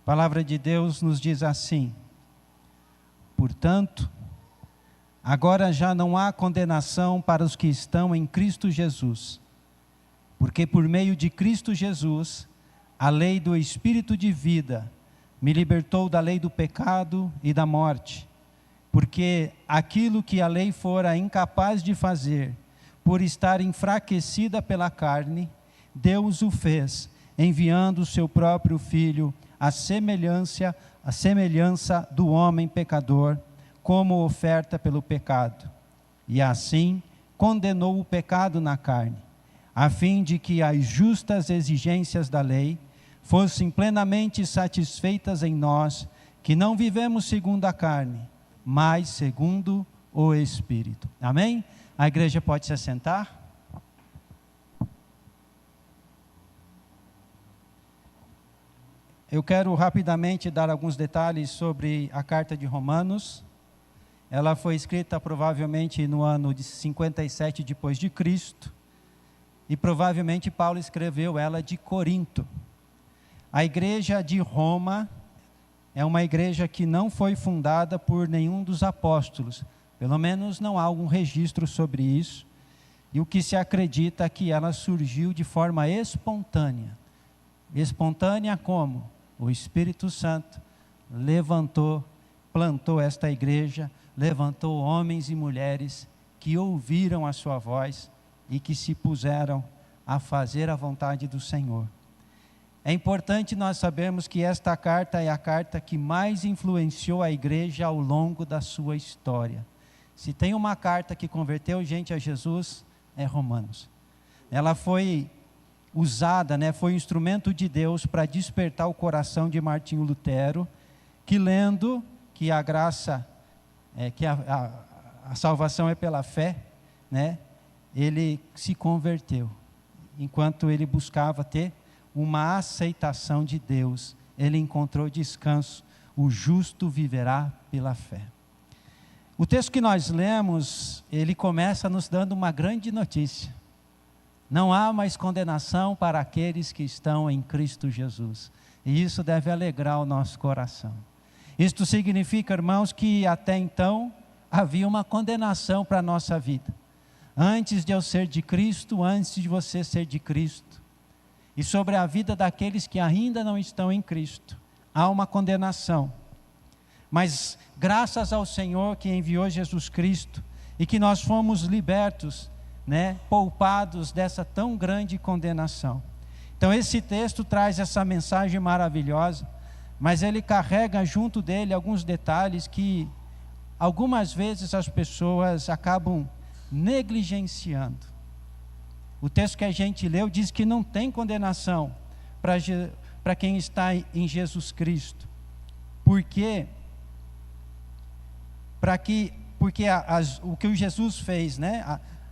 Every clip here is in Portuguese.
A palavra de Deus nos diz assim: portanto, agora já não há condenação para os que estão em Cristo Jesus, porque por meio de Cristo Jesus, a lei do Espírito de vida me libertou da lei do pecado e da morte, porque aquilo que a lei fora incapaz de fazer, por estar enfraquecida pela carne, Deus o fez, enviando o seu próprio Filho, à semelhança do homem pecador, como oferta pelo pecado. E assim condenou o pecado na carne, a fim de que as justas exigências da lei fossem plenamente satisfeitas em nós, que não vivemos segundo a carne, mas segundo o Espírito. Amém? A igreja pode se assentar? Eu quero rapidamente dar alguns detalhes sobre a carta de Romanos. Ela foi escrita provavelmente no ano de 57 depois de Cristo, e provavelmente Paulo escreveu ela de Corinto. A igreja de Roma é uma igreja que não foi fundada por nenhum dos apóstolos, pelo menos não há algum registro sobre isso, e o que se acredita é que ela surgiu de forma espontânea. Espontânea como? O Espírito Santo levantou, plantou esta igreja, levantou homens e mulheres que ouviram a sua voz e que se puseram a fazer a vontade do Senhor. É importante nós sabermos que esta carta é a carta que mais influenciou a igreja ao longo da sua história. Se tem uma carta que converteu gente a Jesus, é Romanos. Ela foi usada, foi um instrumento de Deus para despertar o coração de Martinho Lutero, que lendo que a graça, que a salvação é pela fé, ele se converteu. Enquanto ele buscava ter uma aceitação de Deus, ele encontrou descanso. O justo viverá pela fé. O texto que nós lemos, ele começa nos dando uma grande notícia. Não há mais condenação para aqueles que estão em Cristo Jesus. E isso deve alegrar o nosso coração. Isto significa, irmãos, que até então havia uma condenação para a nossa vida. Antes de eu ser de Cristo, antes de você ser de Cristo. E sobre a vida daqueles que ainda não estão em Cristo, há uma condenação. Mas graças ao Senhor que enviou Jesus Cristo, e que nós fomos libertos, poupados dessa tão grande condenação. Então esse texto traz essa mensagem maravilhosa, mas ele carrega junto dele alguns detalhes que algumas vezes as pessoas acabam negligenciando. O texto que a gente leu diz que não tem condenação para quem está em Jesus Cristo. Por quê? Porque o que o Jesus fez,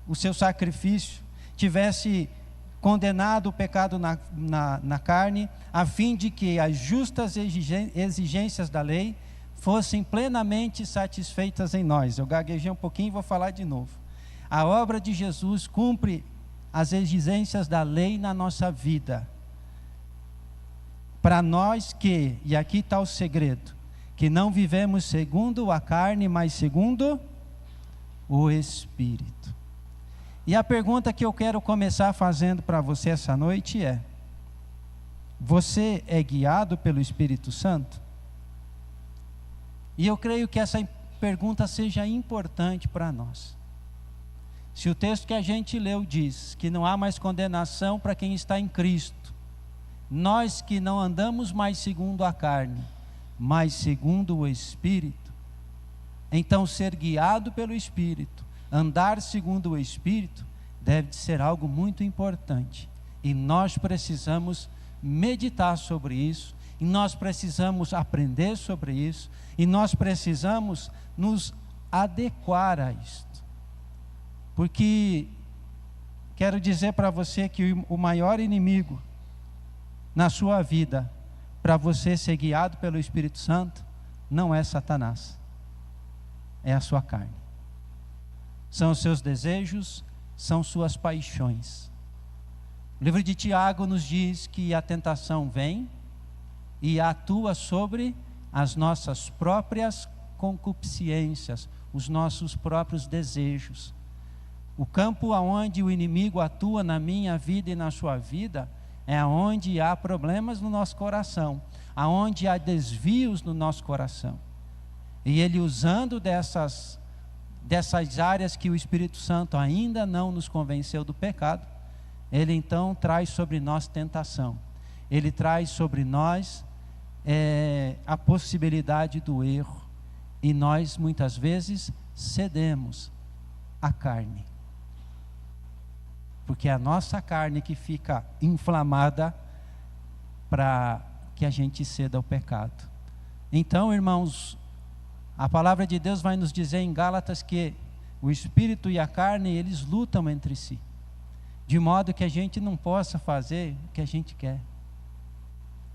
o seu sacrifício, tivesse condenado o pecado na carne, a fim de que as justas exigências da lei fossem plenamente satisfeitas em nós. Eu gaguejei um pouquinho e vou falar de novo. A obra de Jesus cumpre as exigências da lei na nossa vida. Para nós que, e aqui está o segredo, que não vivemos segundo a carne, mas segundo o Espírito. E a pergunta que eu quero começar fazendo para você essa noite é: você é guiado pelo Espírito Santo? E eu creio que essa pergunta seja importante para nós. Se o texto que a gente leu diz que não há mais condenação para quem está em Cristo, nós que não andamos mais segundo a carne, mas segundo o Espírito, então ser guiado pelo Espírito, andar segundo o Espírito, deve ser algo muito importante. E nós precisamos meditar sobre isso, e nós precisamos aprender sobre isso, e nós precisamos nos adequar a isto. Porque quero dizer para você que o maior inimigo na sua vida, para você ser guiado pelo Espírito Santo, não é Satanás, é a sua carne. São os seus desejos, são suas paixões. O livro de Tiago nos diz que a tentação vem e atua sobre as nossas próprias concupiscências, os nossos próprios desejos. O campo aonde o inimigo atua na minha vida e na sua vida é onde há problemas no nosso coração, aonde há desvios no nosso coração. E ele, usando dessas áreas que o Espírito Santo ainda não nos convenceu do pecado, ele então traz sobre nós tentação. Ele traz sobre nós a possibilidade do erro. E nós muitas vezes cedemos à carne. Porque é a nossa carne que fica inflamada para que a gente ceda ao pecado. Então, irmãos, a palavra de Deus vai nos dizer em Gálatas que o Espírito e a carne, eles lutam entre si, de modo que a gente não possa fazer o que a gente quer.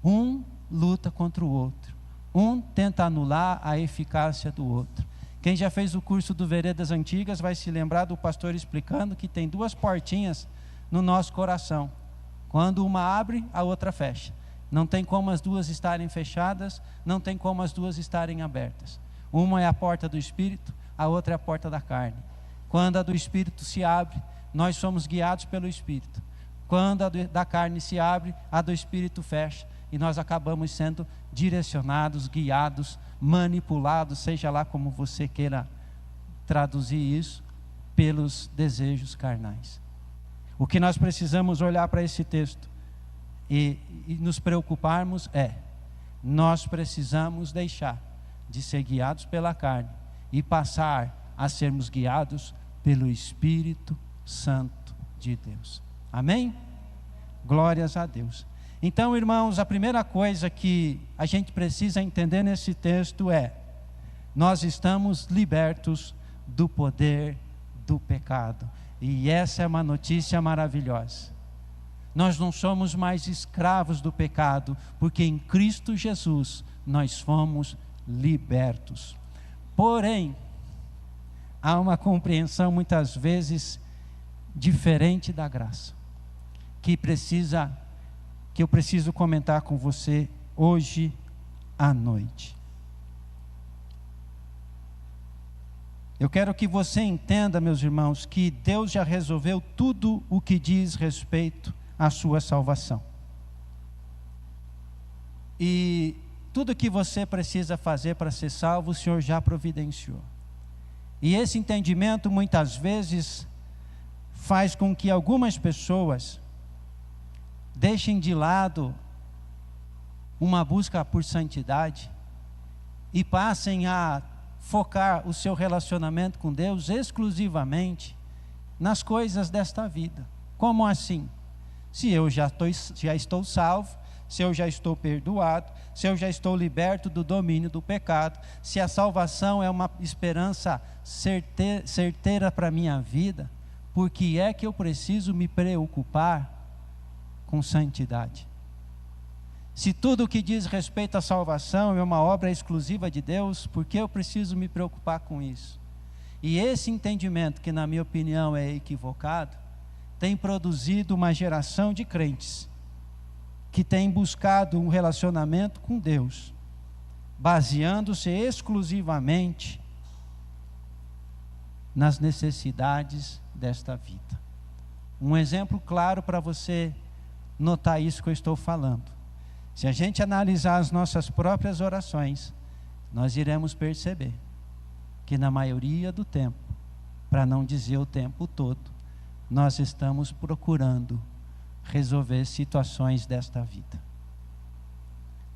Um luta contra o outro. Um tenta anular a eficácia do outro. Quem já fez o curso do Veredas Antigas vai se lembrar do pastor explicando que tem duas portinhas no nosso coração. Quando uma abre, a outra fecha. Não tem como as duas estarem fechadas, não tem como as duas estarem abertas. Uma é a porta do Espírito, a outra é a porta da carne. Quando a do Espírito se abre, nós somos guiados pelo Espírito. Quando a da carne se abre, a do Espírito fecha. E nós acabamos sendo direcionados, guiados, manipulados, seja lá como você queira traduzir isso, pelos desejos carnais. O que nós precisamos olhar para esse texto e nos preocuparmos nós precisamos deixar de ser guiados pela carne e passar a sermos guiados pelo Espírito Santo de Deus. Amém? Glórias a Deus. Então, irmãos, a primeira coisa que a gente precisa entender nesse texto nós estamos libertos do poder do pecado. E essa é uma notícia maravilhosa. Nós não somos mais escravos do pecado, porque em Cristo Jesus nós fomos libertos. Porém, há uma compreensão muitas vezes diferente da graça, que eu preciso comentar com você hoje à noite. Eu quero que você entenda, meus irmãos, que Deus já resolveu tudo o que diz respeito à sua salvação. E tudo que você precisa fazer para ser salvo, o Senhor já providenciou. E esse entendimento muitas vezes faz com que algumas pessoas deixem de lado uma busca por santidade e passem a focar o seu relacionamento com Deus exclusivamente nas coisas desta vida. Como assim? Se eu já estou salvo, se eu já estou perdoado, se eu já estou liberto do domínio do pecado, se a salvação é uma esperança certeira para a minha vida, por que é que eu preciso me preocupar com santidade? Se tudo o que diz respeito à salvação é uma obra exclusiva de Deus, por que eu preciso me preocupar com isso? E esse entendimento, que na minha opinião é equivocado, tem produzido uma geração de crentes que tem buscado um relacionamento com Deus, baseando-se exclusivamente nas necessidades desta vida. Um exemplo claro para você notar isso que eu estou falando. Se a gente analisar as nossas próprias orações, nós iremos perceber que na maioria do tempo, para não dizer o tempo todo, nós estamos procurando resolver situações desta vida.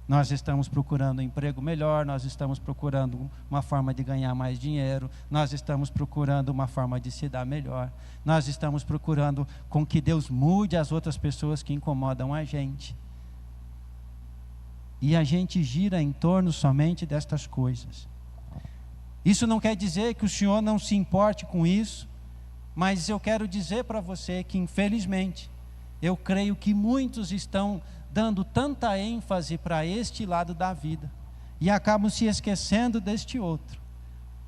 Nós estamos procurando um emprego melhor, nós estamos procurando uma forma de ganhar mais dinheiro, nós estamos procurando uma forma de se dar melhor, nós estamos procurando com que Deus mude as outras pessoas que incomodam a gente. E a gente gira em torno somente destas coisas. Isso não quer dizer que o Senhor não se importe com isso, mas eu quero dizer para você que, infelizmente, eu creio que muitos estão dando tanta ênfase para este lado da vida e acabam se esquecendo deste outro,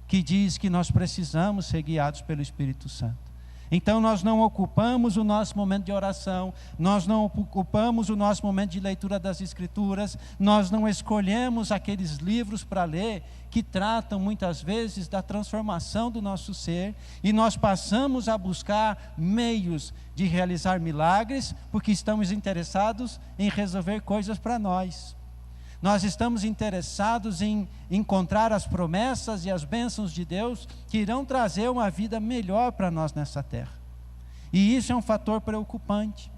que diz que nós precisamos ser guiados pelo Espírito Santo. Então nós não ocupamos o nosso momento de oração, nós não ocupamos o nosso momento de leitura das Escrituras, nós não escolhemos aqueles livros para ler que tratam muitas vezes da transformação do nosso ser, e nós passamos a buscar meios de realizar milagres, porque estamos interessados em resolver coisas para nós. Nós estamos interessados em encontrar as promessas e as bênçãos de Deus que irão trazer uma vida melhor para nós nessa terra. E isso é um fator preocupante.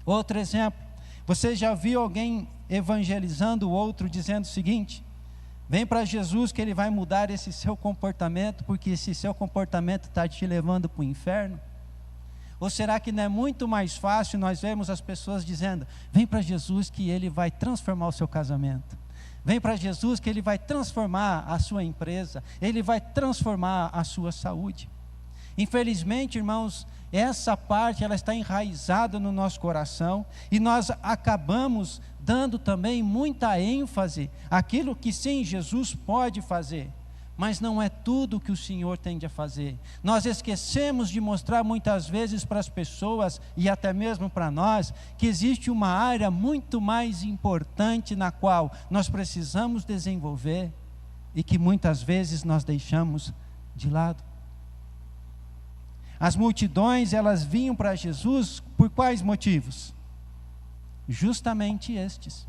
Outro exemplo, você já viu alguém evangelizando o outro dizendo o seguinte: vem para Jesus que Ele vai mudar esse seu comportamento, porque esse seu comportamento está te levando para o inferno? Ou será que não é muito mais fácil nós vermos as pessoas dizendo: vem para Jesus que Ele vai transformar o seu casamento, vem para Jesus que Ele vai transformar a sua empresa, Ele vai transformar a sua saúde? Infelizmente, irmãos, essa parte ela está enraizada no nosso coração, e nós acabamos dando também muita ênfase àquilo que sim, Jesus pode fazer, mas não é tudo que o Senhor tende a fazer. Nós esquecemos de mostrar muitas vezes para as pessoas, e até mesmo para nós, que existe uma área muito mais importante na qual nós precisamos desenvolver, e que muitas vezes nós deixamos de lado. As multidões, elas vinham para Jesus por quais motivos? Justamente estes.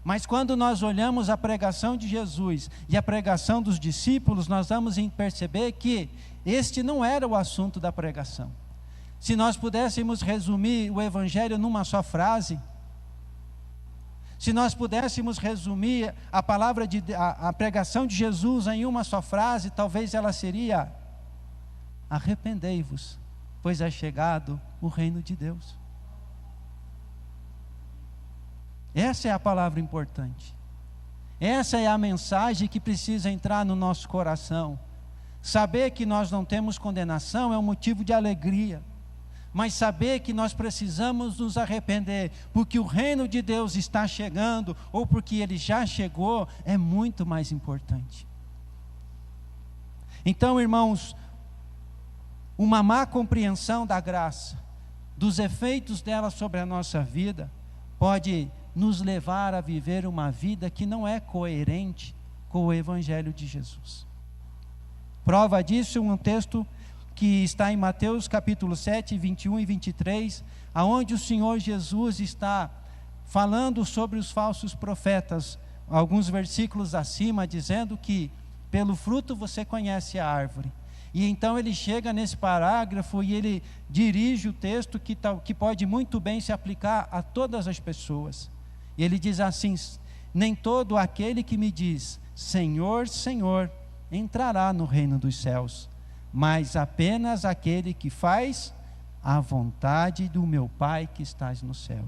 Mas quando nós olhamos a pregação de Jesus e a pregação dos discípulos, nós vamos perceber que este não era o assunto da pregação. Se nós pudéssemos resumir o Evangelho numa só frase, se nós pudéssemos resumir a pregação de Jesus em uma só frase, talvez ela seria: arrependei-vos, pois é chegado o reino de Deus. Essa é a palavra importante. Essa é a mensagem que precisa entrar no nosso coração. Saber que nós não temos condenação é um motivo de alegria, mas saber que nós precisamos nos arrepender, porque o reino de Deus está chegando, ou porque ele já chegou, é muito mais importante. Então, irmãos, uma má compreensão da graça, dos efeitos dela sobre a nossa vida, pode nos levar a viver uma vida que não é coerente com o Evangelho de Jesus. Prova disso um texto que está em Mateus capítulo 7, 21 e 23, aonde o Senhor Jesus está falando sobre os falsos profetas, alguns versículos acima, dizendo que pelo fruto você conhece a árvore. E então ele chega nesse parágrafo e ele dirige o texto que pode muito bem se aplicar a todas as pessoas. E ele diz assim: nem todo aquele que me diz Senhor, Senhor, entrará no reino dos céus, mas apenas aquele que faz a vontade do meu Pai que estás no céu.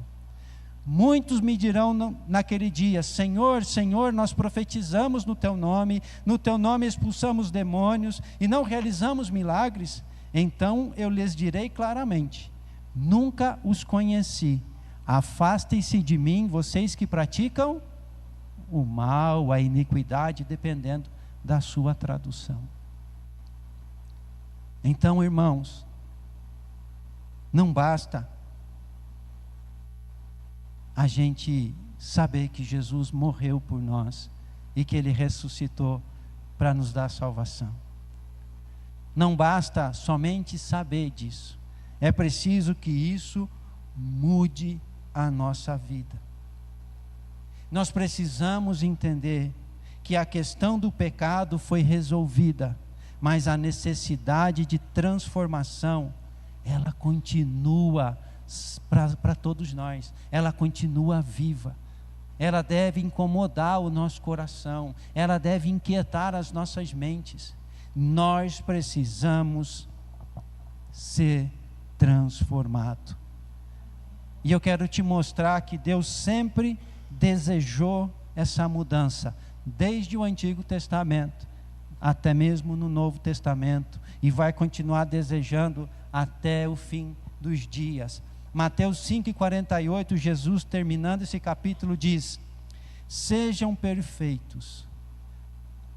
Muitos me dirão naquele dia: Senhor, Senhor, nós profetizamos no teu nome expulsamos demônios e não realizamos milagres. Então eu lhes direi claramente: nunca os conheci. Afastem-se de mim, vocês que praticam o mal, a iniquidade, dependendo da sua tradução. Então, irmãos, não basta a gente saber que Jesus morreu por nós e que Ele ressuscitou para nos dar salvação. Não basta somente saber disso. É preciso que isso mude a nossa vida. Nós precisamos entender que a questão do pecado foi resolvida, mas a necessidade de transformação, ela continua para todos nós, ela continua viva. Ela deve incomodar o nosso coração, ela deve inquietar as nossas mentes. Nós precisamos ser transformados. E eu quero te mostrar que Deus sempre desejou essa mudança, desde o Antigo Testamento, até mesmo no Novo Testamento, e vai continuar desejando até o fim dos dias. Mateus 5,48, Jesus, terminando esse capítulo, diz: sejam perfeitos,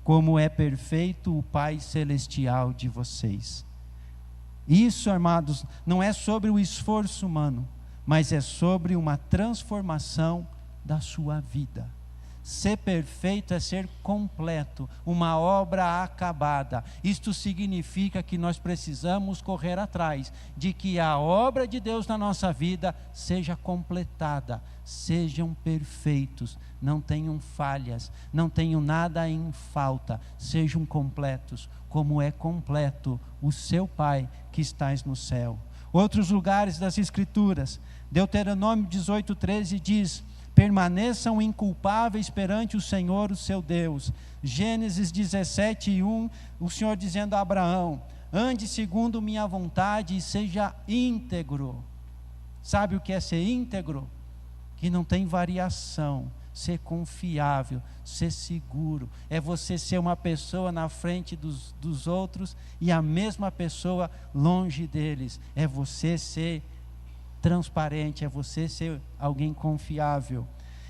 como é perfeito o Pai Celestial de vocês. Isso, amados, não é sobre o esforço humano, mas é sobre uma transformação da sua vida. Ser perfeito é ser completo, uma obra acabada. Isto significa que nós precisamos correr atrás de que a obra de Deus na nossa vida seja completada. Sejam perfeitos, não tenham falhas, não tenham nada em falta. Sejam completos, como é completo o seu Pai que estás no céu. Outros lugares das Escrituras, Deuteronômio 18:13 diz: permaneçam inculpáveis perante o Senhor, o seu Deus. Gênesis 17:1, o Senhor dizendo a Abraão: ande segundo minha vontade e seja íntegro. Sabe o que é ser íntegro? Que não tem variação. Ser confiável, ser seguro, é você ser uma pessoa na frente dos outros e a mesma pessoa longe deles. É você ser transparente, é você ser alguém confiável.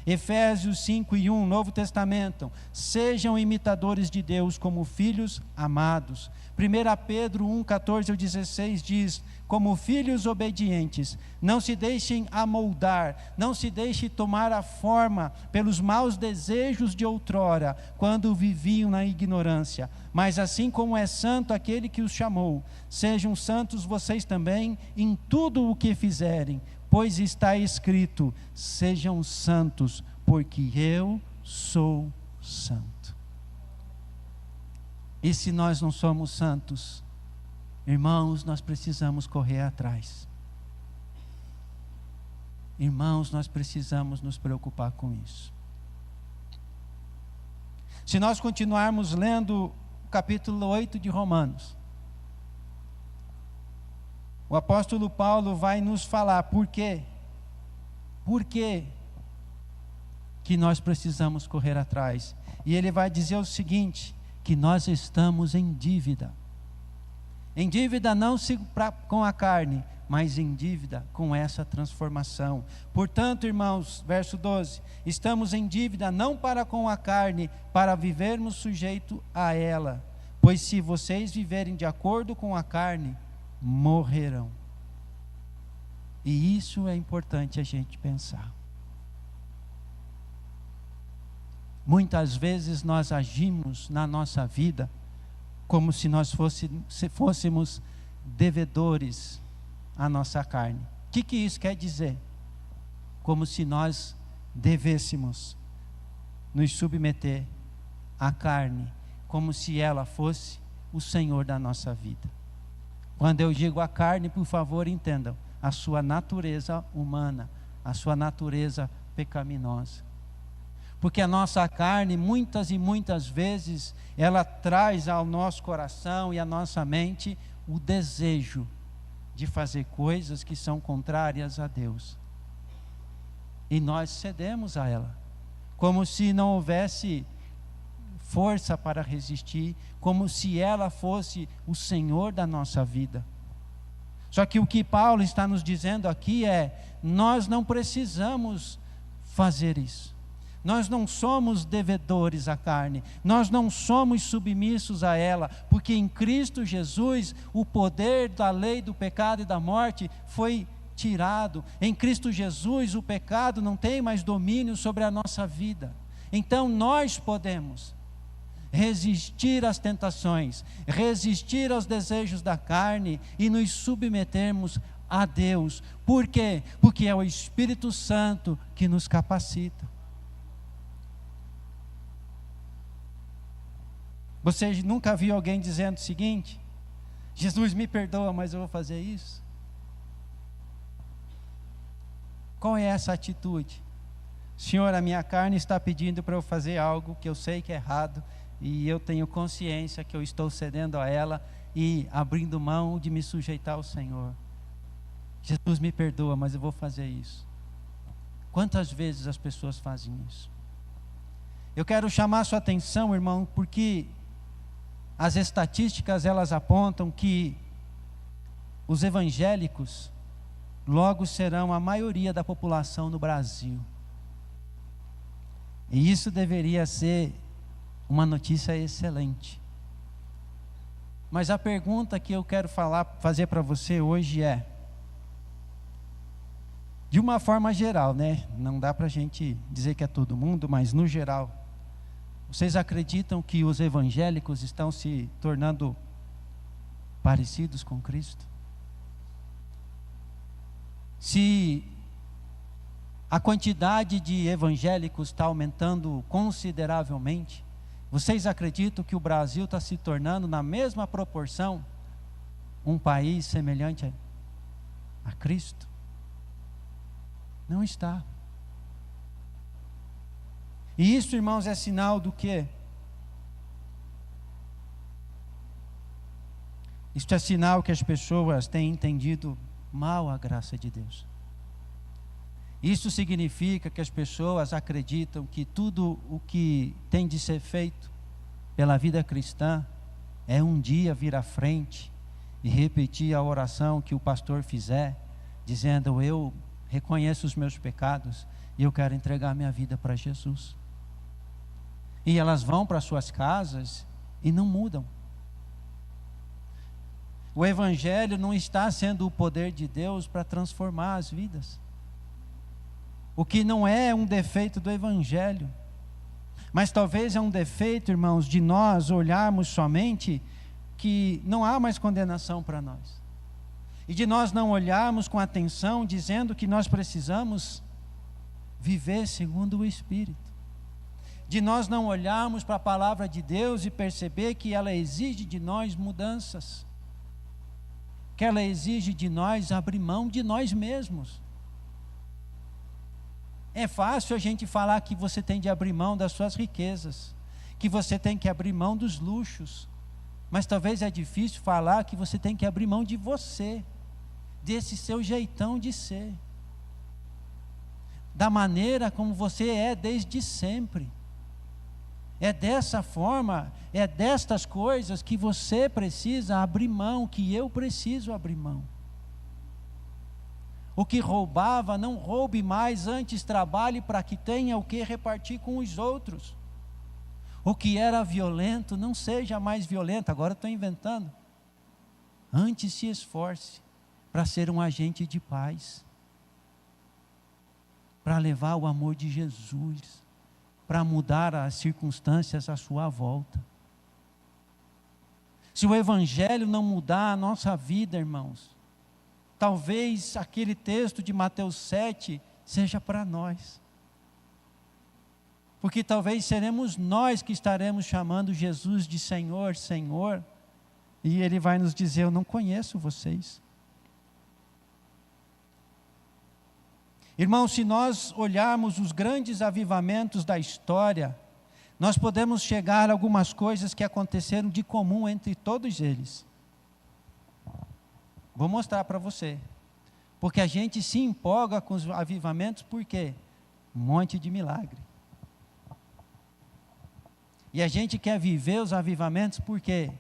Efésios 5:1, Novo Testamento: sejam imitadores de Deus como filhos amados. 1 Pedro 1:14-16 diz: como filhos obedientes, não se deixem amoldar, não se deixem tomar a forma pelos maus desejos de outrora, quando viviam na ignorância. Mas assim como é santo aquele que os chamou, sejam santos vocês também em tudo o que fizerem, pois está escrito: sejam santos, porque eu sou santo. E se nós não somos santos, irmãos, nós precisamos correr atrás. Irmãos, nós precisamos nos preocupar com isso. Se nós continuarmos lendo o capítulo 8 de Romanos, o apóstolo Paulo vai nos falar por quê. Por quê que nós precisamos correr atrás? E ele vai dizer o seguinte: que nós estamos em dívida. Em dívida não com a carne, mas em dívida com essa transformação. Portanto, irmãos, verso 12: estamos em dívida não para com a carne, para vivermos sujeito a ela. Pois se vocês viverem de acordo com a carne, morrerão. E isso é importante a gente pensar. Muitas vezes nós agimos na nossa vida como se nós fôssemos devedores à nossa carne. O que isso quer dizer? Como se nós devêssemos nos submeter à carne, como se ela fosse o Senhor da nossa vida. Quando eu digo a carne, por favor, entendam: a sua natureza humana, a sua natureza pecaminosa. Porque a nossa carne, muitas e muitas vezes, ela traz ao nosso coração e à nossa mente o desejo de fazer coisas que são contrárias a Deus. E nós cedemos a ela, como se não houvesse força para resistir, como se ela fosse o Senhor da nossa vida. Só que o que Paulo está nos dizendo aqui é: nós não precisamos fazer isso. Nós não somos devedores à carne, nós não somos submissos a ela, porque em Cristo Jesus o poder da lei do pecado e da morte foi tirado. Em Cristo Jesus o pecado não tem mais domínio sobre a nossa vida. Então nós podemos resistir às tentações, resistir aos desejos da carne e nos submetermos a Deus. Por quê? Porque é o Espírito Santo que nos capacita. Você nunca viu alguém dizendo o seguinte: Jesus me perdoa, mas eu vou fazer isso? Qual é essa atitude? Senhor, a minha carne está pedindo para eu fazer algo que eu sei que é errado, e eu tenho consciência que eu estou cedendo a ela e abrindo mão de me sujeitar ao Senhor. Jesus me perdoa, mas eu vou fazer isso. Quantas vezes as pessoas fazem isso? Eu quero chamar a sua atenção, irmão, porque as estatísticas, elas apontam que os evangélicos logo serão a maioria da população no Brasil. E isso deveria ser uma notícia excelente. Mas a pergunta que eu quero fazer para você hoje é, de uma forma geral, né? Não dá para a gente dizer que é todo mundo, mas no geral, vocês acreditam que os evangélicos estão se tornando parecidos com Cristo? Se a quantidade de evangélicos está aumentando consideravelmente, vocês acreditam que o Brasil está se tornando, na mesma proporção, um país semelhante a Cristo? Não está. E isso, irmãos, é sinal do quê? Isto é sinal que as pessoas têm entendido mal a graça de Deus. Isso significa que as pessoas acreditam que tudo o que tem de ser feito pela vida cristã é um dia vir à frente e repetir a oração que o pastor fizer, dizendo: eu reconheço os meus pecados e eu quero entregar minha vida para Jesus. E elas vão para suas casas e não mudam. O Evangelho não está sendo o poder de Deus para transformar as vidas. O que não é um defeito do Evangelho, mas talvez é um defeito, irmãos, de nós olharmos somente que não há mais condenação para nós. E de nós não olharmos com atenção, dizendo que nós precisamos viver segundo o Espírito. De nós não olharmos para a palavra de Deus e perceber que ela exige de nós mudanças. Que ela exige de nós abrir mão de nós mesmos. É fácil a gente falar que você tem de abrir mão das suas riquezas, que você tem que abrir mão dos luxos, mas talvez é difícil falar que você tem que abrir mão de você, desse seu jeitão de ser, da maneira como você é desde sempre. É dessa forma, é destas coisas que você precisa abrir mão, que eu preciso abrir mão. O que roubava, não roube mais, antes trabalhe para que tenha o que repartir com os outros. O que era violento, não seja mais violento. Agora estou inventando. Antes se esforce para ser um agente de paz, para levar o amor de Jesus, para mudar as circunstâncias à sua volta. Se o Evangelho não mudar a nossa vida, irmãos, talvez aquele texto de Mateus 7 seja para nós. Porque talvez seremos nós que estaremos chamando Jesus de Senhor, Senhor, e Ele vai nos dizer: eu não conheço vocês. Irmãos, se nós olharmos os grandes avivamentos da história, nós podemos chegar a algumas coisas que aconteceram de comum entre todos eles. Vou mostrar para você. Porque a gente se empolga com os avivamentos, por quê? Um monte de milagre. E a gente quer viver os avivamentos por quê?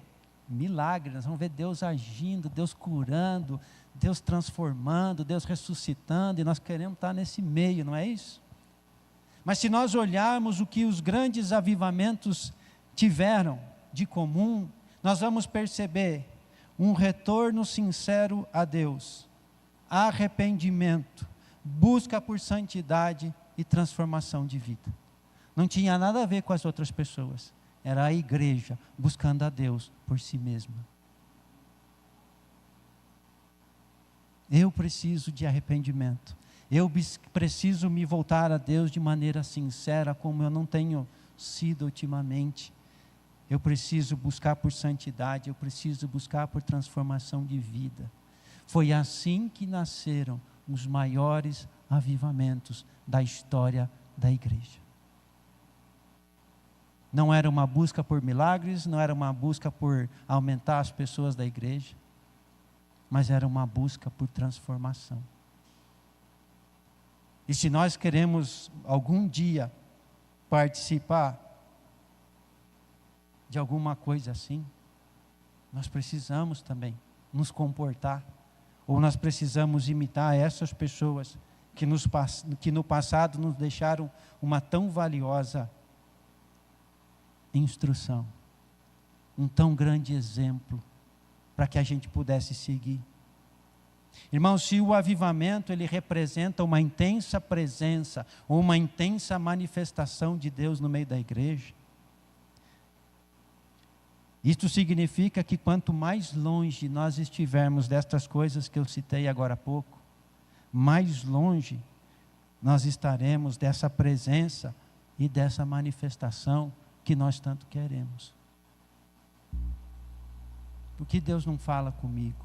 Milagre. Nós vamos ver Deus agindo, Deus curando, Deus transformando, Deus ressuscitando, e nós queremos estar nesse meio, não é isso? Mas se nós olharmos o que os grandes avivamentos tiveram de comum, nós vamos perceber um retorno sincero a Deus, arrependimento, busca por santidade e transformação de vida. Não tinha nada a ver com as outras pessoas, era a igreja buscando a Deus por si mesma. Eu preciso de arrependimento, eu preciso me voltar a Deus de maneira sincera, como eu não tenho sido ultimamente. Eu preciso buscar por santidade, eu preciso buscar por transformação de vida. Foi assim que nasceram os maiores avivamentos da história da igreja. Não era uma busca por milagres, não era uma busca por aumentar as pessoas da igreja, mas era uma busca por transformação. E se nós queremos algum dia participar de alguma coisa assim, nós precisamos também nos comportar, ou nós precisamos imitar essas pessoas que no passado nos deixaram uma tão valiosa instrução, um tão grande exemplo para que a gente pudesse seguir. Irmãos, se o avivamento ele representa uma intensa presença, ou uma intensa manifestação de Deus no meio da igreja, isto significa que quanto mais longe nós estivermos destas coisas que eu citei agora há pouco, mais longe nós estaremos dessa presença e dessa manifestação que nós tanto queremos. Por que Deus não fala comigo?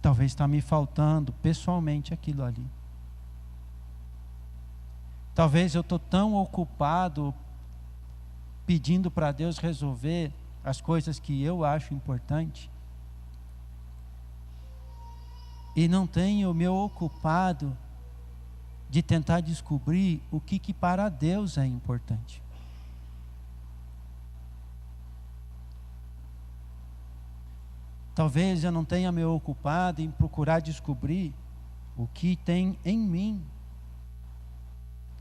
Talvez está me faltando pessoalmente aquilo ali. Talvez eu estou tão ocupado pedindo para Deus resolver as coisas que eu acho importante e não tenho me ocupado de tentar descobrir o que para Deus é importante. Talvez eu não tenha me ocupado em procurar descobrir o que tem em mim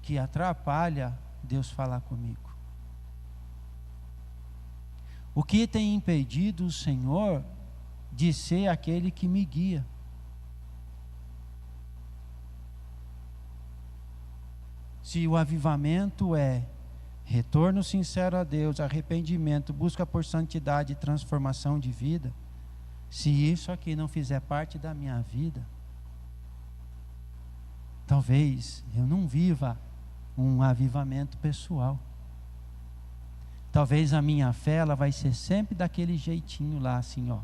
que atrapalha Deus falar comigo. O que tem impedido o Senhor de ser aquele que me guia? Se o avivamento é retorno sincero a Deus, arrependimento, busca por santidade e transformação de vida, se isso aqui não fizer parte da minha vida, talvez eu não viva um avivamento pessoal. Talvez a minha fé ela vai ser sempre daquele jeitinho lá, assim, ó.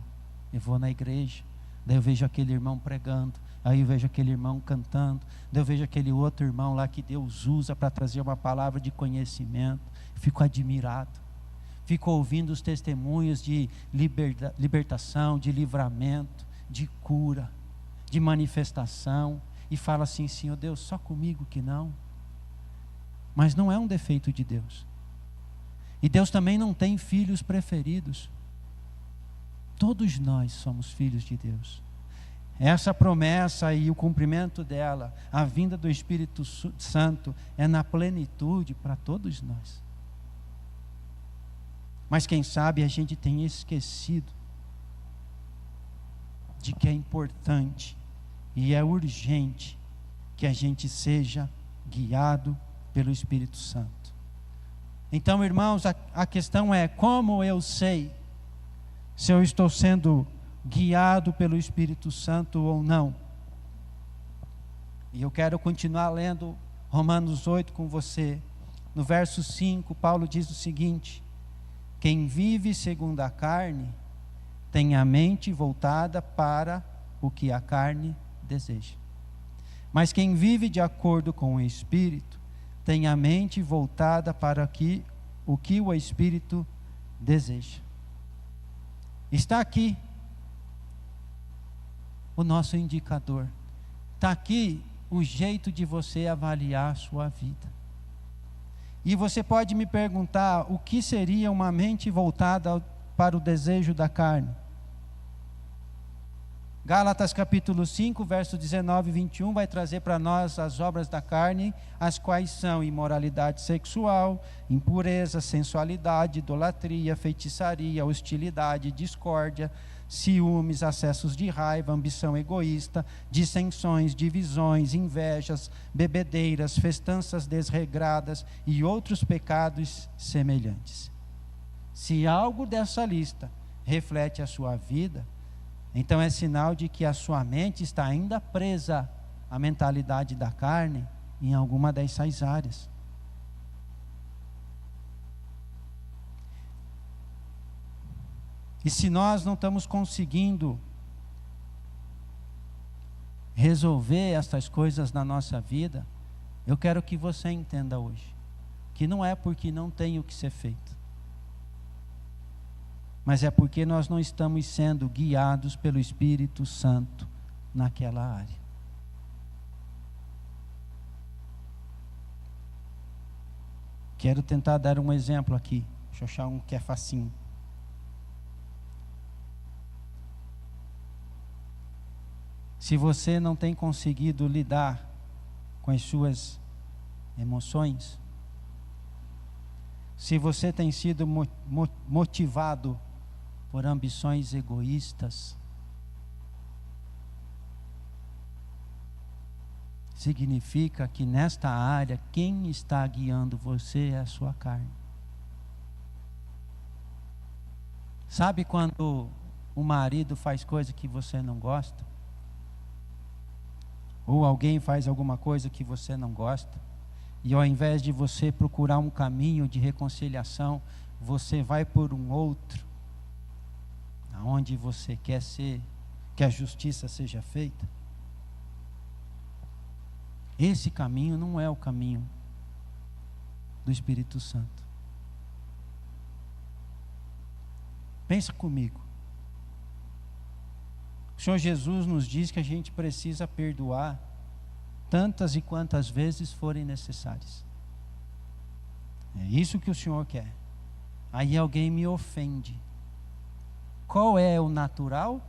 Eu vou na igreja, daí eu vejo aquele irmão pregando, aí eu vejo aquele irmão cantando, daí eu vejo aquele outro irmão lá que Deus usa para trazer uma palavra de conhecimento. Fico admirado. Fico ouvindo os testemunhos de libertação, de livramento, de cura, de manifestação, e falo assim: Senhor Deus, só comigo que não. Mas não é um defeito de Deus. E Deus também não tem filhos preferidos. Todos nós somos filhos de Deus. Essa promessa e o cumprimento dela, a vinda do Espírito Santo, é na plenitude para todos nós. Mas quem sabe a gente tem esquecido de que é importante e é urgente que a gente seja guiado pelo Espírito Santo. Então, irmãos, a questão é: como eu sei se eu estou sendo guiado pelo Espírito Santo ou não? E eu quero continuar lendo Romanos 8 com você. No verso 5, Paulo diz o seguinte: quem vive segundo a carne tem a mente voltada para o que a carne deseja. Mas quem vive de acordo com o Espírito tem a mente voltada para o que o Espírito deseja. Está aqui o nosso indicador. Está aqui o jeito de você avaliar a sua vida. E você pode me perguntar: o que seria uma mente voltada para o desejo da carne? Gálatas capítulo 5, verso 19 e 21 vai trazer para nós as obras da carne, as quais são imoralidade sexual, impureza, sensualidade, idolatria, feitiçaria, hostilidade, discórdia, ciúmes, acessos de raiva, ambição egoísta, dissensões, divisões, invejas, bebedeiras, festanças desregradas e outros pecados semelhantes. Se algo dessa lista reflete a sua vida, então é sinal de que a sua mente está ainda presa à mentalidade da carne em alguma dessas áreas. E se nós não estamos conseguindo resolver essas coisas na nossa vida, eu quero que você entenda hoje que não é porque não tem o que ser feito, mas é porque nós não estamos sendo guiados pelo Espírito Santo naquela área. Quero tentar dar um exemplo aqui. Deixa eu achar um que é facinho. Se você não tem conseguido lidar com as suas emoções, se você tem sido motivado por ambições egoístas, significa que nesta área, quem está guiando você é a sua carne. Sabe quando o marido faz coisa que você não gosta? Ou alguém faz alguma coisa que você não gosta? E ao invés de você procurar um caminho de reconciliação, você vai por um outro, aonde você quer que a justiça seja feita. Esse caminho não é o caminho do Espírito Santo. Pensa comigo. O Senhor Jesus nos diz que a gente precisa perdoar tantas e quantas vezes forem necessárias. É isso que o Senhor quer. Aí alguém me ofende. Qual é o natural?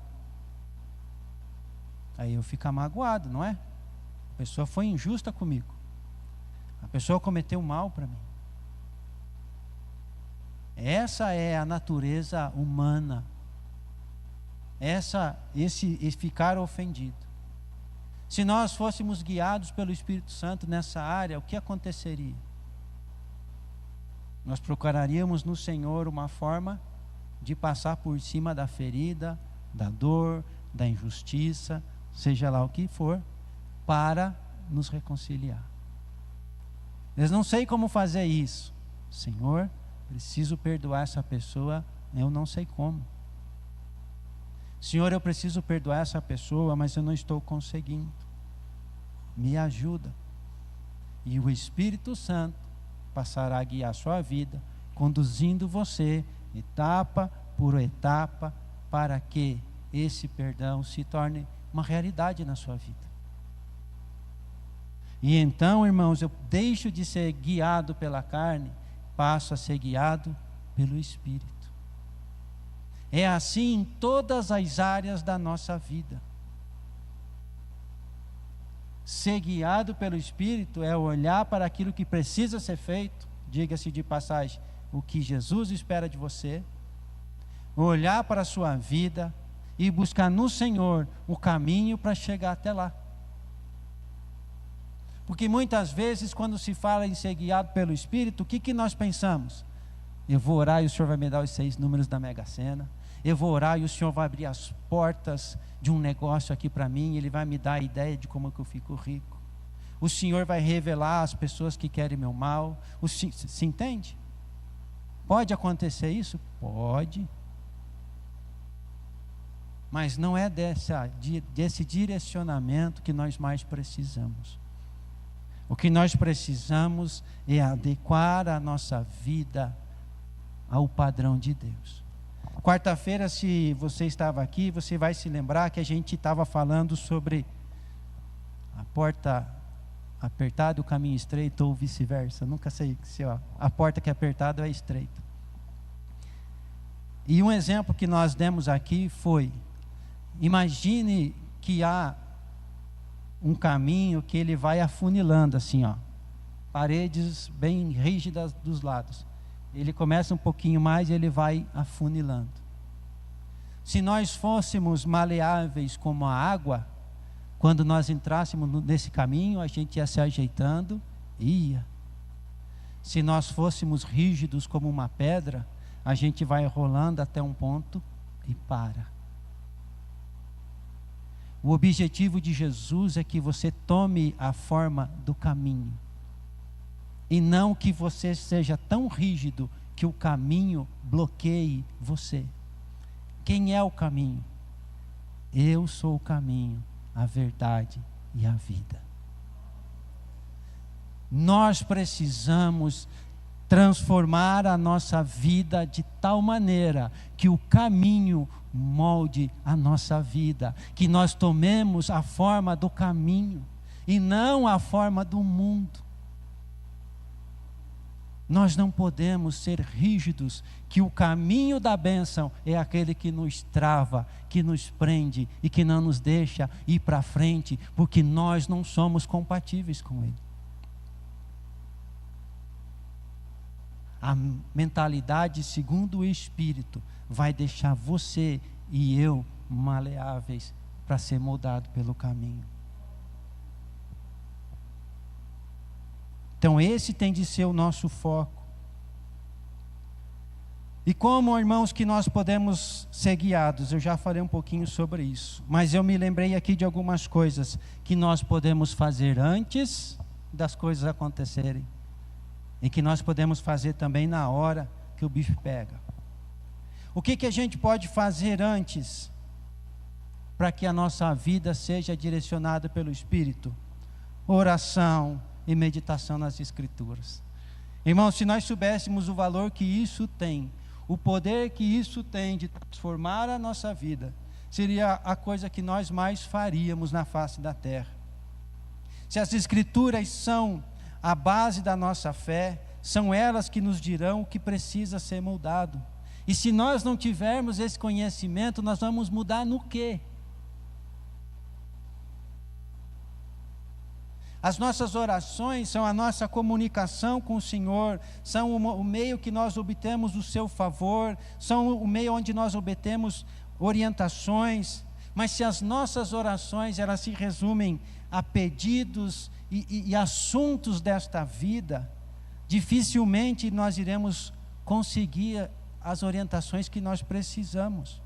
Aí eu fico magoado, não é? A pessoa foi injusta comigo. A pessoa cometeu mal para mim. Essa é a natureza humana. Esse ficar ofendido. Se nós fôssemos guiados pelo Espírito Santo nessa área, o que aconteceria? Nós procuraríamos no Senhor uma forma de passar por cima da ferida, da dor, da injustiça, seja lá o que for, para nos reconciliar. Eu não sei como fazer isso. Senhor, preciso perdoar essa pessoa, eu não sei como. Senhor, eu preciso perdoar essa pessoa, mas eu não estou conseguindo. Me ajuda. E o Espírito Santo passará a guiar a sua vida, conduzindo você etapa por etapa, para que esse perdão se torne uma realidade na sua vida. E então, irmãos, eu deixo de ser guiado pela carne, passo a ser guiado pelo Espírito. É assim em todas as áreas da nossa vida. Ser guiado pelo Espírito é olhar para aquilo que precisa ser feito, diga-se de passagem, o que Jesus espera de você, olhar para a sua vida e buscar no Senhor o caminho para chegar até lá. Porque muitas vezes, quando se fala em ser guiado pelo Espírito, o que nós pensamos? Eu vou orar e o Senhor vai me dar os 6 números da Mega Sena. Eu vou orar e o Senhor vai abrir as portas de um negócio aqui para mim. Ele vai me dar a ideia de como que eu fico rico. O Senhor vai revelar as pessoas que querem meu mal. Se entende? Pode acontecer isso? Pode. Mas não é desse direcionamento que nós mais precisamos. O que nós precisamos é adequar a nossa vida ao padrão de Deus. Quarta-feira, se você estava aqui, você vai se lembrar que a gente estava falando sobre a porta apertada e o caminho estreito, ou vice-versa. Nunca sei se a porta que é apertada é estreita. E um exemplo que nós demos aqui foi: imagine que há um caminho que ele vai afunilando assim, paredes bem rígidas dos lados. Ele começa um pouquinho mais e ele vai afunilando. Se nós fôssemos maleáveis como a água, quando nós entrássemos nesse caminho, a gente ia se ajeitando e ia. Se nós fôssemos rígidos como uma pedra, a gente vai rolando até um ponto e para. O objetivo de Jesus é que você tome a forma do caminho. E não que você seja tão rígido que o caminho bloqueie você. Quem é o caminho? Eu sou o caminho, a verdade e a vida. Nós precisamos transformar a nossa vida de tal maneira que o caminho molde a nossa vida, que nós tomemos a forma do caminho e não a forma do mundo. Nós não podemos ser rígidos, que o caminho da bênção é aquele que nos trava, que nos prende e que não nos deixa ir para frente, porque nós não somos compatíveis com ele. A mentalidade segundo o Espírito vai deixar você e eu maleáveis para ser moldado pelo caminho. Então esse tem de ser o nosso foco. E como, irmãos, que nós podemos ser guiados? Eu já falei um pouquinho sobre isso, mas eu me lembrei aqui de algumas coisas que nós podemos fazer antes das coisas acontecerem, e que nós podemos fazer também na hora que o bicho pega. O que a gente pode fazer antes para que a nossa vida seja direcionada pelo Espírito? Oração e meditação nas Escrituras. Irmãos, se nós soubéssemos o valor que isso tem, o poder que isso tem de transformar a nossa vida, seria a coisa que nós mais faríamos na face da terra. Se as Escrituras são a base da nossa fé, são elas que nos dirão o que precisa ser moldado. E se nós não tivermos esse conhecimento, nós vamos mudar no quê? As nossas orações são a nossa comunicação com o Senhor, são o meio que nós obtemos o seu favor, são o meio onde nós obtemos orientações. Mas se as nossas orações elas se resumem a pedidos e assuntos desta vida, dificilmente nós iremos conseguir as orientações que nós precisamos.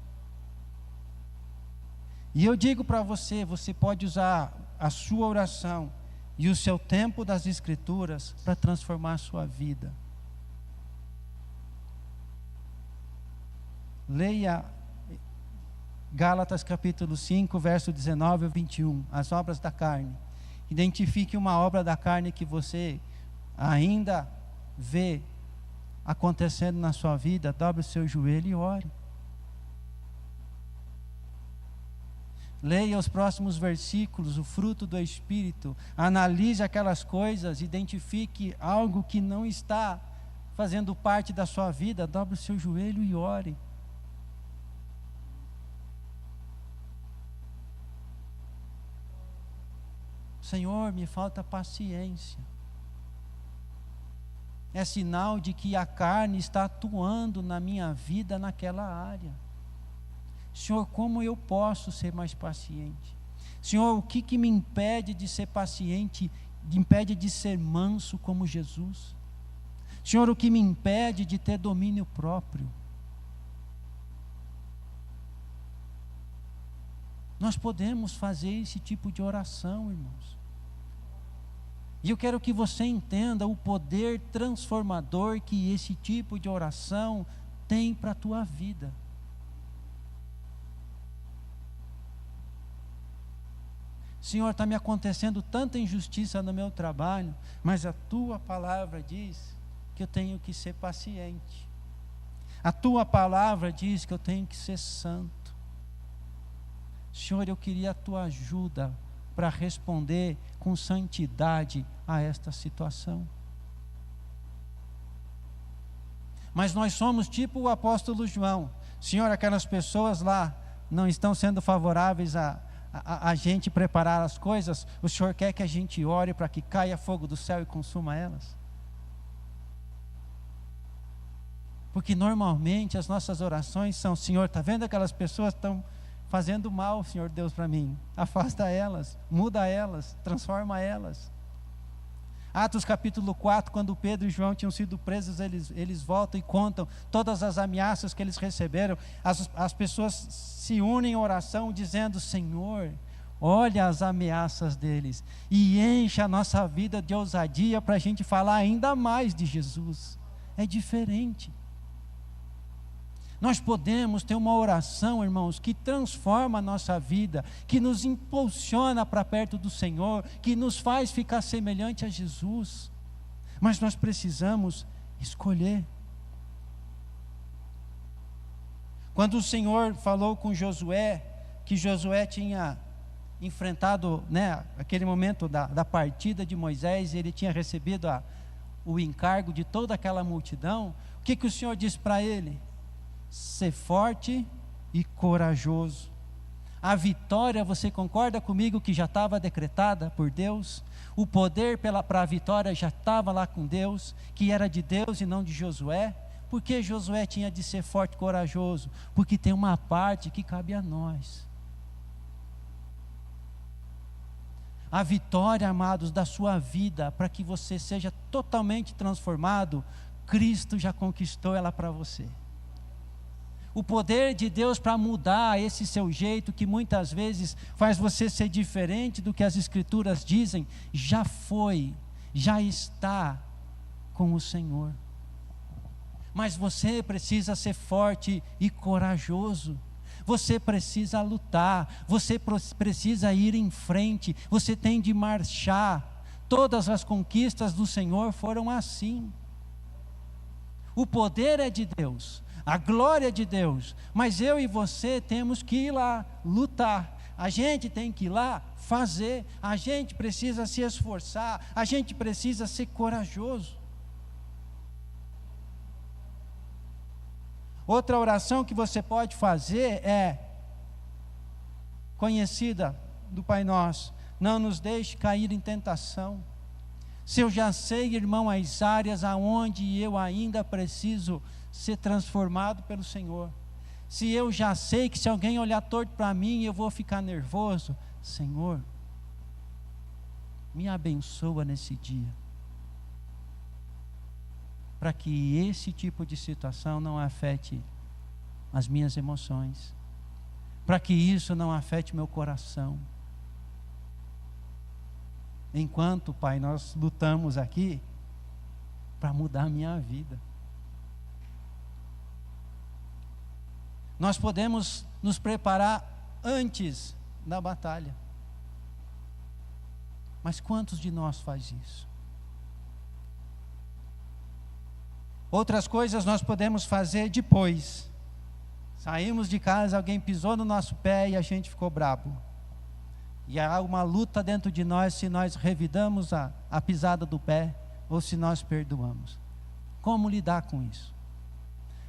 E eu digo para você, você pode usar a sua oração e o seu tempo das Escrituras para transformar a sua vida. Leia Gálatas capítulo 5, verso 19 ao 21, as obras da carne. Identifique uma obra da carne que você ainda vê acontecendo na sua vida, dobre o seu joelho e ore. Leia os próximos versículos, o fruto do Espírito, analise aquelas coisas, identifique algo que não está fazendo parte da sua vida, dobre o seu joelho e ore. Senhor, me falta paciência. É sinal de que a carne está atuando na minha vida naquela área. Senhor, como eu posso ser mais paciente? Senhor, o que me impede de ser paciente, impede de ser manso como Jesus? Senhor, o que me impede de ter domínio próprio? Nós podemos fazer esse tipo de oração, irmãos. E eu quero que você entenda o poder transformador que esse tipo de oração tem para a tua vida. Senhor, está me acontecendo tanta injustiça no meu trabalho, mas a tua palavra diz que eu tenho que ser paciente. A tua palavra diz que eu tenho que ser santo. Senhor, eu queria a tua ajuda para responder com santidade a esta situação. Mas nós somos tipo o apóstolo João. Senhor, aquelas pessoas lá não estão sendo favoráveis a gente preparar as coisas. O Senhor quer que a gente ore para que caia fogo do céu e consuma elas? Porque normalmente as nossas orações são: Senhor, está vendo aquelas pessoas que estão fazendo mal, Senhor Deus, para mim? Afasta elas, muda elas, transforma elas. Atos capítulo 4, quando Pedro e João tinham sido presos, eles voltam e contam todas as ameaças que eles receberam. As pessoas se unem em oração dizendo: Senhor, olha as ameaças deles e enche a nossa vida de ousadia para a gente falar ainda mais de Jesus. É diferente. Nós podemos ter uma oração, irmãos, que transforma a nossa vida, que nos impulsiona para perto do Senhor, que nos faz ficar semelhante a Jesus. Mas nós precisamos escolher. Quando o Senhor falou com Josué, que Josué tinha enfrentado, aquele momento da partida de Moisés, ele tinha recebido o encargo de toda aquela multidão, o que o Senhor disse para ele? Ser forte e corajoso. A vitória, você concorda comigo que já estava decretada por Deus? O poder para a vitória já estava lá com Deus, que era de Deus e não de Josué. Por que Josué tinha de ser forte e corajoso? Porque tem uma parte que cabe a nós. A vitória, amados, da sua vida, para que você seja totalmente transformado, Cristo já conquistou ela para você. O poder de Deus para mudar esse seu jeito, que muitas vezes faz você ser diferente do que as Escrituras dizem, já foi, já está com o Senhor. Mas você precisa ser forte e corajoso. Você precisa lutar, você precisa ir em frente, você tem de marchar. Todas as conquistas do Senhor foram assim. O poder é de Deus, a glória é de Deus, mas eu e você temos que ir lá lutar. A gente tem que ir lá fazer, a gente precisa se esforçar, a gente precisa ser corajoso. Outra oração que você pode fazer é conhecida do Pai Nosso: não nos deixe cair em tentação. Se eu já sei, irmão, as áreas aonde eu ainda preciso ser transformado pelo Senhor. Se eu já sei que se alguém olhar torto para mim, eu vou ficar nervoso. Senhor, me abençoa nesse dia, para que esse tipo de situação não afete as minhas emoções, para que isso não afete meu coração. Enquanto, Pai, nós lutamos aqui para mudar a minha vida. Nós podemos nos preparar antes da batalha, mas quantos de nós faz isso? Outras coisas nós podemos fazer depois. Saímos de casa, alguém pisou no nosso pé e a gente ficou brabo. E há uma luta dentro de nós se nós revidamos a pisada do pé ou se nós perdoamos. Como lidar com isso?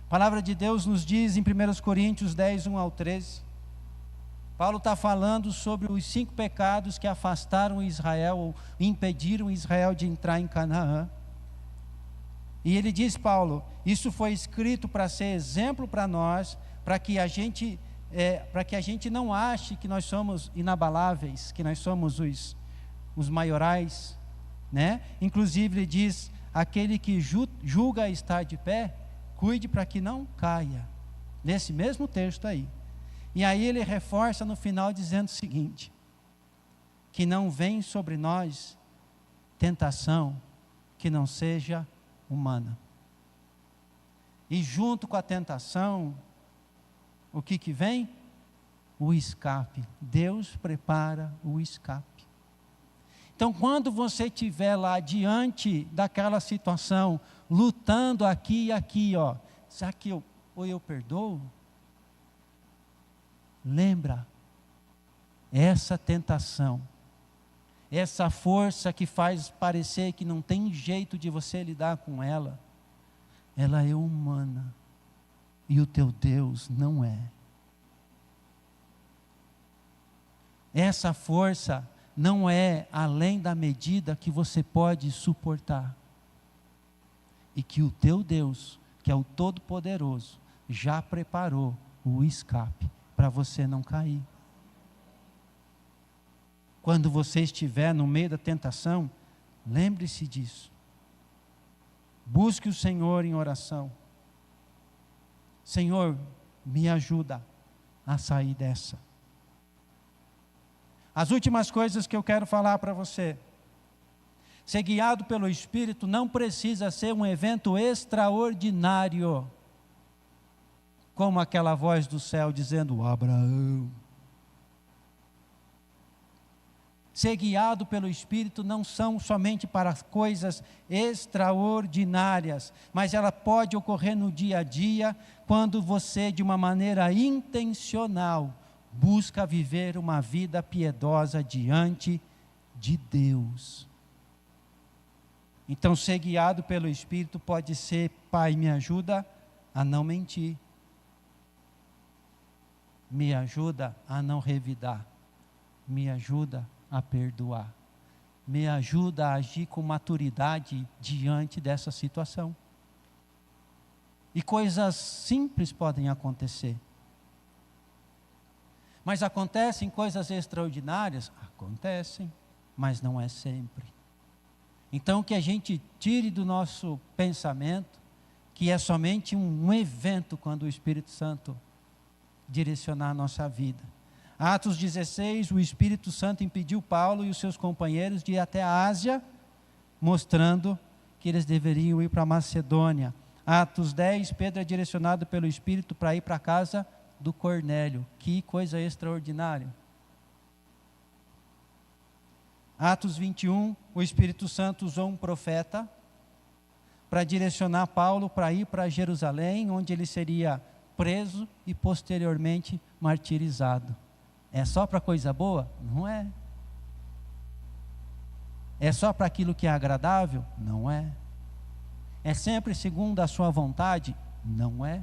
A palavra de Deus nos diz em 1 Coríntios 10, 1 ao 13. Paulo está falando sobre os 5 pecados que afastaram Israel, ou impediram Israel de entrar em Canaã. E ele diz, Paulo, isso foi escrito para ser exemplo para nós, para que a gente não ache que nós somos inabaláveis, que nós somos os maiorais, né? Inclusive ele diz, aquele que julga estar de pé, cuide para que não caia. Nesse mesmo texto aí. E aí ele reforça no final dizendo o seguinte: que não vem sobre nós tentação que não seja humana. E junto com a tentação, o que vem? O escape. Deus prepara o escape. Então, quando você estiver lá diante daquela situação, lutando aqui e aqui, ó, será que eu perdoo? Lembra, essa tentação, essa força que faz parecer que não tem jeito de você lidar com ela, ela é humana, e o teu Deus não é. Essa força não é além da medida que você pode suportar, e que o teu Deus, que é o Todo-Poderoso, já preparou o escape para você não cair. Quando você estiver no meio da tentação, lembre-se disso. Busque o Senhor em oração. Senhor, me ajuda a sair dessa. As últimas coisas que eu quero falar para você. Ser guiado pelo Espírito não precisa ser um evento extraordinário, como aquela voz do céu dizendo, Abraão. Ser guiado pelo Espírito não são somente para coisas extraordinárias, mas ela pode ocorrer no dia a dia, quando você, de uma maneira intencional, busca viver uma vida piedosa diante de Deus. Então, ser guiado pelo Espírito pode ser, Pai, me ajuda a não mentir. me ajuda a não revidar, me ajuda a perdoar, me ajuda a agir com maturidade diante dessa situação. E coisas simples podem acontecer. Mas acontecem coisas extraordinárias? Acontecem, mas não é sempre. Então que a gente tire do nosso pensamento que é somente um evento quando o Espírito Santo direcionar a nossa vida. Atos 16, o Espírito Santo impediu Paulo e os seus companheiros de ir até a Ásia, mostrando que eles deveriam ir para a Macedônia. Atos 10, Pedro é direcionado pelo Espírito para ir para a casa do Cornélio. Que coisa extraordinária. Atos 21, o Espírito Santo usou um profeta para direcionar Paulo para ir para Jerusalém, onde ele seria preso e posteriormente martirizado. É só para coisa boa? Não é. É só para aquilo que é agradável? Não é. É sempre segundo a sua vontade? Não é.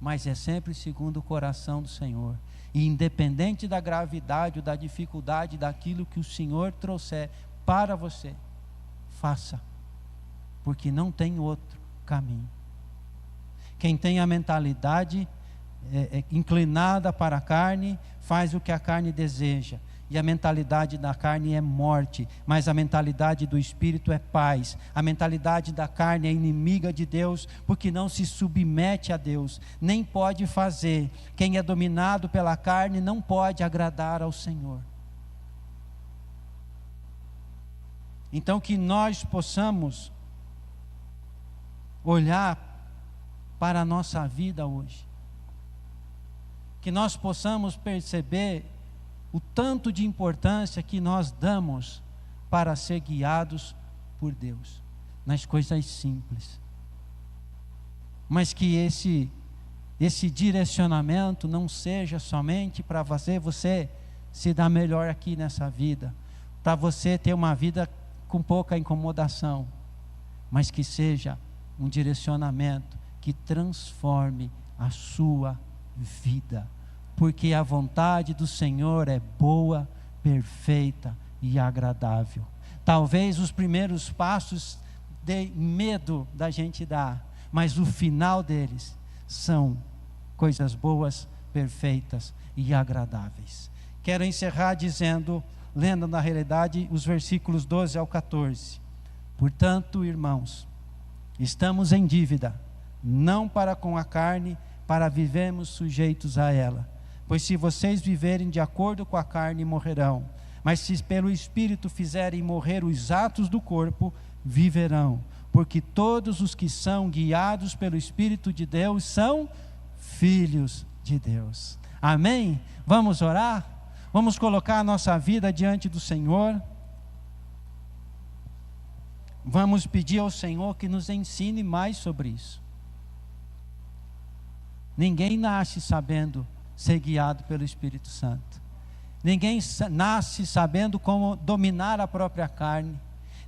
Mas é sempre segundo o coração do Senhor. E independente da gravidade ou da dificuldade daquilo que o Senhor trouxer para você, faça. Porque não tem outro caminho. Quem tem a mentalidade inclinada para a carne, faz o que a carne deseja. E a mentalidade da carne é morte, mas a mentalidade do Espírito é paz. A mentalidade da carne é inimiga de Deus, porque não se submete a Deus, nem pode fazer. Quem é dominado pela carne não pode agradar ao Senhor. Então que nós possamos olhar para a nossa vida hoje. Que nós possamos perceber o tanto de importância que nós damos para ser guiados por Deus, nas coisas simples. Mas que esse direcionamento não seja somente para fazer você se dar melhor aqui nessa vida, para você ter uma vida com pouca incomodação, mas que seja um direcionamento que transforme a sua vida. Porque a vontade do Senhor é boa, perfeita e agradável. Talvez os primeiros passos dê medo da gente dar, mas o final deles são coisas boas, perfeitas e agradáveis. Quero encerrar lendo na realidade os versículos 12 ao 14. Portanto, irmãos, estamos em dívida, não para com a carne, para vivermos sujeitos a ela. Pois se vocês viverem de acordo com a carne, morrerão. Mas se pelo Espírito fizerem morrer os atos do corpo, viverão. Porque todos os que são guiados pelo Espírito de Deus são filhos de Deus. Amém? Vamos orar? Vamos colocar a nossa vida diante do Senhor. Vamos pedir ao Senhor que nos ensine mais sobre isso. Ninguém nasce sabendo ser guiado pelo Espírito Santo. Ninguém nasce sabendo como dominar a própria carne.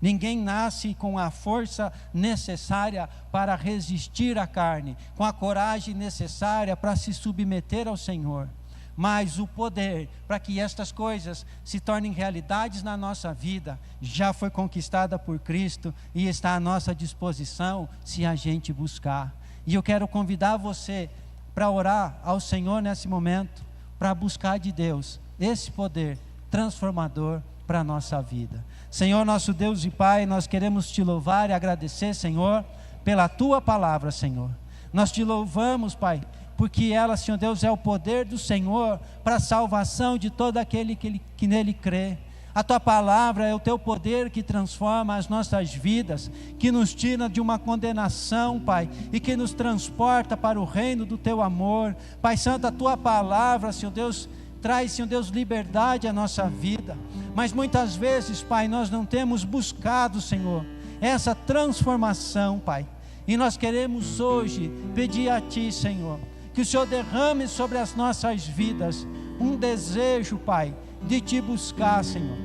Ninguém nasce com a força necessária para resistir à carne, com a coragem necessária para se submeter ao Senhor. Mas o poder para que estas coisas se tornem realidades na nossa vida já foi conquistada por Cristo e está à nossa disposição se a gente buscar. E eu quero convidar você para orar ao Senhor nesse momento, para buscar de Deus esse poder transformador para a nossa vida. Senhor, nosso Deus e Pai, nós queremos te louvar e agradecer, Senhor, pela tua palavra, Senhor. Nós te louvamos, Pai, porque ela, Senhor Deus, é o poder do Senhor para a salvação de todo aquele que nele crê. A tua palavra é o teu poder que transforma as nossas vidas, que nos tira de uma condenação, Pai, e que nos transporta para o reino do teu amor. Pai Santo, a tua palavra, Senhor Deus, traz, Senhor Deus, liberdade à nossa vida. Mas muitas vezes, Pai, nós não temos buscado, Senhor, essa transformação, Pai. E nós queremos hoje pedir a Ti, Senhor, que o Senhor derrame sobre as nossas vidas um desejo, Pai, de Te buscar, Senhor.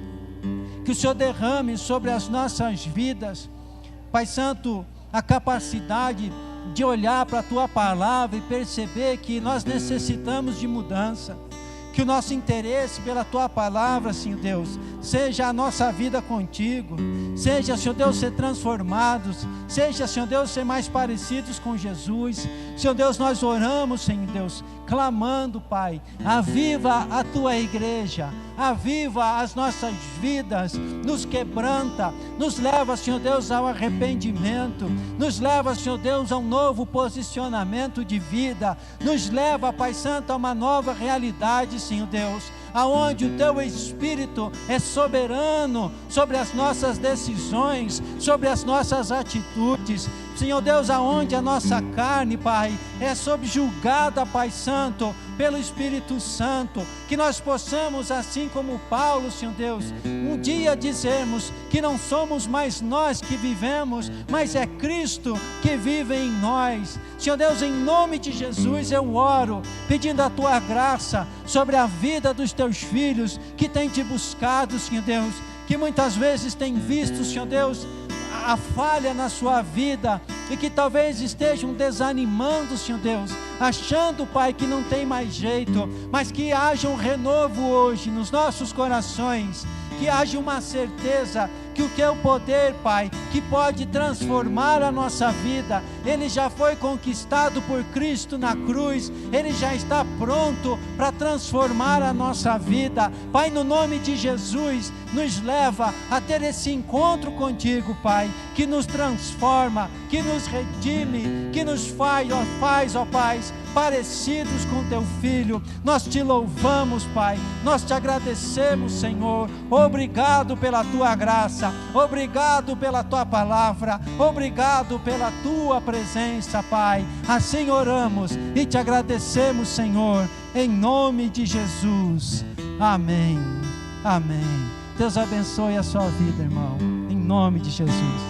Que o Senhor derrame sobre as nossas vidas, Pai Santo, a capacidade de olhar para a Tua palavra e perceber que nós necessitamos de mudança. Que o nosso interesse pela Tua palavra, Senhor Deus, seja a nossa vida contigo, seja, Senhor Deus, ser transformados, seja, Senhor Deus, ser mais parecidos com Jesus. Senhor Deus, nós oramos, Senhor Deus, clamando, Pai, aviva a Tua igreja, aviva as nossas vidas, nos quebranta, nos leva, Senhor Deus, ao arrependimento, nos leva, Senhor Deus, a um novo posicionamento de vida, nos leva, Pai Santo, a uma nova realidade, Senhor Deus, aonde o Teu Espírito é soberano sobre as nossas decisões, sobre as nossas atitudes, Senhor Deus, aonde a nossa carne, Pai, é subjugada, Pai Santo, pelo Espírito Santo, que nós possamos, assim como Paulo, Senhor Deus, um dia dizermos que não somos mais nós que vivemos, mas é Cristo que vive em nós. Senhor Deus, em nome de Jesus eu oro, pedindo a Tua graça sobre a vida dos Teus filhos, que têm Te buscado, Senhor Deus, que muitas vezes têm visto, Senhor Deus, a falha na sua vida, e que talvez estejam desanimando, Senhor Deus, achando, Pai, que não tem mais jeito, mas que haja um renovo hoje nos nossos corações, que haja uma certeza que o Teu poder, Pai, que pode transformar a nossa vida, Ele já foi conquistado por Cristo na cruz, Ele já está pronto para transformar a nossa vida. Pai, no nome de Jesus, nos leva a ter esse encontro contigo, Pai, que nos transforma, que nos redime, que nos faz, ó Pai, parecidos com Teu Filho. Nós Te louvamos, Pai, nós Te agradecemos, Senhor. Obrigado pela Tua graça, obrigado pela Tua palavra, obrigado pela Tua presença, Pai. Assim oramos e Te agradecemos, Senhor, em nome de Jesus. Amém, amém. Deus abençoe a sua vida, irmão, em nome de Jesus.